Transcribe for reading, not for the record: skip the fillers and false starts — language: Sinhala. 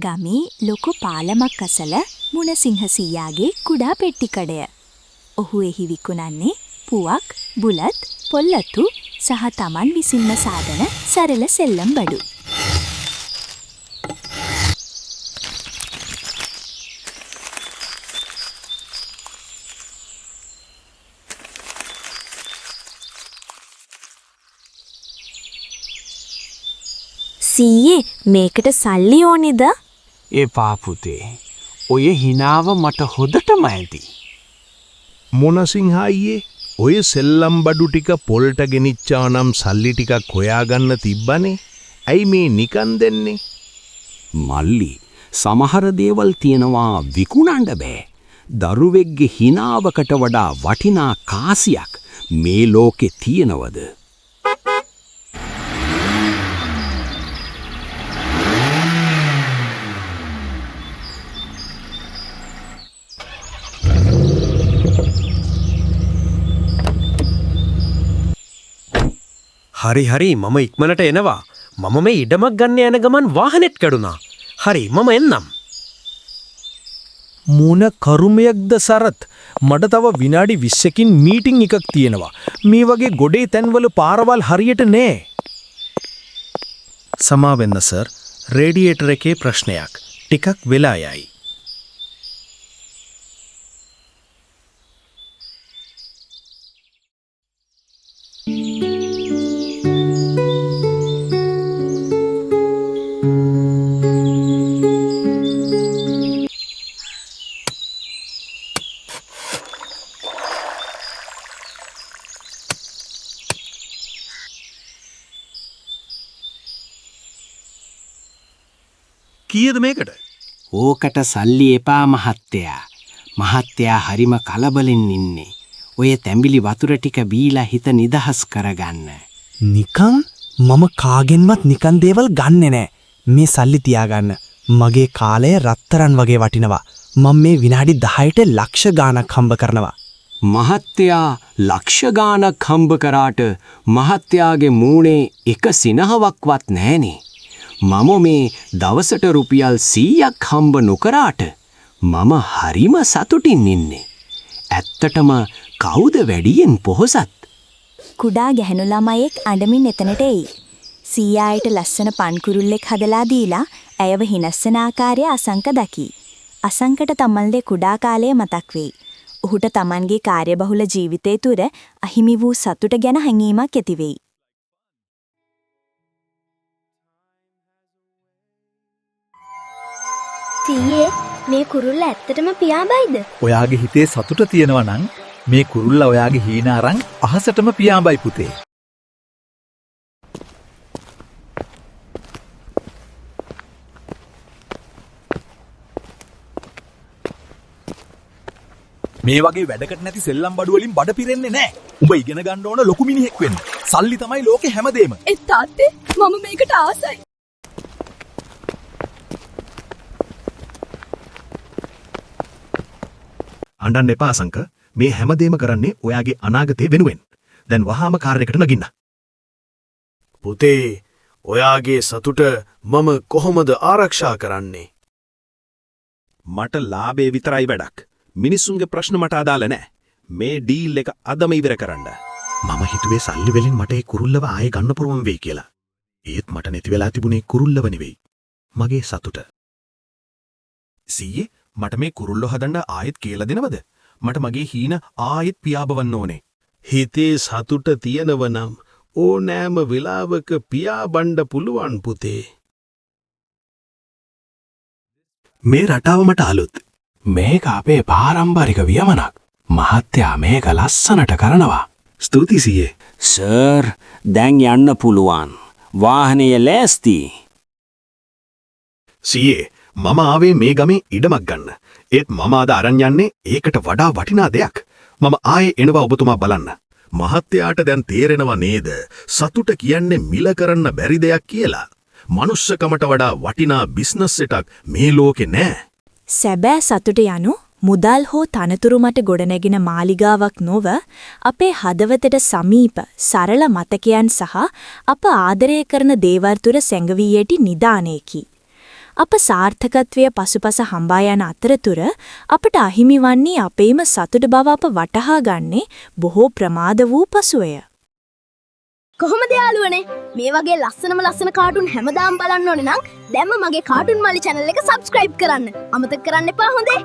ගමේ ලොකු පාලමක් අසල මුණසිංහ සීයාගේ කුඩා පෙට්ටිකඩය. ඔහු එහි විකුණන්නේ පුවක්, බුලත්, පොල්ලතු සහ තමන් විසින්ම සාදන සරල සෙල්ලම් බඩු. සීයේ මේකට සල්ලි ඕනේද? එපා පුතේ. ඔය හිනාව මට හොදටම ඇති. මොනසිංහ අයියේ ඔය සෙල්ලම් බඩු ටික පොල්ට ගෙනිච්චා නම් සල්ලි ටිකක් හොයාගන්න තිබ්බනේ. ඇයි මේ නිකන් දෙන්නේ? මල්ලි සමහර දේවල් තියනවා විකුණන්න බෑ. දරුවෙක්ගේ හිනාවකට වඩා වටිනා කාසියක් මේ ලෝකේ තියනවද? හරි මම ඉක්මනට එනවා. මම මේ ඉඩමක් ගන්න යන ගමන් වාහනේත් කැඩුනා. හරි මම එන්නම්. මොන කරුමයක්ද සරත්? මට තව විනාඩි 20කින් මීටින් එකක් තියෙනවා. මේ වගේ ගොඩේ තැන්වල පාරවල් හරියට නෑ. සමාවෙන්න සර්. රේඩියේටර් එකේ ප්‍රශ්නයක්. ටිකක් වෙලා යයි. කීයද මේකට? ඕකට සල්ලි එපා මහත්තයා. මහත්තයා හරිම කලබලෙන් ඉන්නේ. ඔය තැඹිලි වතුර ටික බීලා හිත නිදහස් කරගන්න. නිකන් මම කාගෙන්වත් නිකන් දේවල් ගන්නෙ නෑ. මේ සල්ලි තියාගන්න. මගේ කාලය රත්තරන් වගේ වටිනවා. මම මේ විනාඩි 10ට ලක්ෂ ගාණක් හම්බ කරනවා. මහත්තයා ලක්ෂ ගාණක් හම්බ කරාට මහත්තයාගේ මූණේ එක සිනහවක්වත් නැහනේ. මම මේ දවසට රුපියල් 100ක් හම්බ නොකරාට මම හරිම සතුටින් ඉන්නේ. ඇත්තටම කවුද වැඩියෙන් පොහොසත්? කුඩා ගැහණු ළමයෙක් අඬමින් එතනට එයි. සීයායට ලස්සන පන්කුරුල්ලෙක් හදලා දීලා ඇයව හිනස්සන ආකාරය අසංක දකි. අසංකට තමන්ගේ කුඩා කාලය මතක් වෙයි. ඔහුට තමන්ගේ කාර්යබහුල ජීවිතය තුර අහිමි වූ සතුට ගැන හැඟීමක් ඇති වෙයි. සීයේ මේ කුරුල්ල ඇත්තටම පියාඹයිද? ඔයාගේ හිතේ සතුට තියෙනවා නම් මේ කුරුල්ල ඔයාගේ හීන අරන් අහසටම පියාඹයි පුතේ. මේ වගේ වැඩකට නැති සෙල්ලම් බඩු වලින් බඩ පිරෙන්නේ නැහැ. උඹ ඉගෙන ගන්න ඕන ලොකු මිනිහෙක් වෙන්න. සල්ලි තමයි ලෝකේ හැමදේම. ඒ තාත්තේ මම මේකට ආසයි. අඬන්න එපා අසංක. මේ හැමදේම කරන්නේ ඔයාගේ අනාගතය වෙනුවෙන්. දැන් වහාම කාර් එකට නගින්න. පුතේ, ඔයාගේ සතුට මම කොහොමද ආරක්ෂා කරන්නේ? මට ලාභේ විතරයි වැඩක්. මිනිස්සුන්ගේ ප්‍රශ්න මට අදාළ නැහැ. මේ ඩීල් එක අදම ඉවර කරන්න. මම හිතුවේ සල්ලි වලින් මට ඒ කුරුල්ලව ආයෙ ගන්න පුරුවන් වෙයි කියලා. ඒත් මට නැති වෙලා තිබුණේ කුරුල්ලව නෙවෙයි. මගේ සතුට. සීයේ මට මේ කුරුල්ලෝ හදන්න ආයෙත් කියලා දෙනවද? මට මගේ හීන ආයෙත් පියාඹවන්න ඕනේ. හිතේ සතුට තියෙනව නම් ඕනෑම වෙලාවක පියාඹන්න පුළුවන් පුතේ. මේ රටාව මට අලුත්. මේක අපේ පාරම්පරික වියමනක්. මහත්තයා මේක ලස්සනට කරනවා. ස්තුතියි සීයේ. සර්, දැන් යන්න පුළුවන්. වාහනය ලෑස්ති. සීයේ මම ආවේ මේ ගමේ ඉඩමක් ගන්න. ඒත් මම අද අරන් යන්නේ ඒකට වඩා වටිනා දෙයක්. මම ආයේ එනවා ඔබතුමා බලන්න. මහත්තයාට දැන් තේරෙනව නේද? සතුට කියන්නේ මිල කරන්න බැරි දෙයක් කියලා. මනුස්සකමට වඩා වටිනා බිස්නස් එකක් මේ ලෝකේ නෑ. සැබෑ සතුට යනු මුදල් හෝ තනතුරු මත ගොඩනැගෙන මාලිගාවක් නොව අපේ හදවතට සමීප සරල මතකයන් සහ අප ආදරය කරන දේවල් තුර සැඟවී ඇති නිදානයකි. අප සාර්ථකත්වය පසුපස හඹා යන අතරතුර අපට අහිමි වන්නේ අපේම සතුට බව අප වටහා ගන්නේ බොහෝ ප්‍රමාද වූ පසුවය. කොහොමද යාළුවනේ මේ වගේ ලස්සන කාටුන් හැමදාම බලන්න ඕනේ නම් දැම්ම මගේ කාටුන් මල්ලි channel එක subscribe කරන්න. අමතක කරන්න එපා හොඳේ.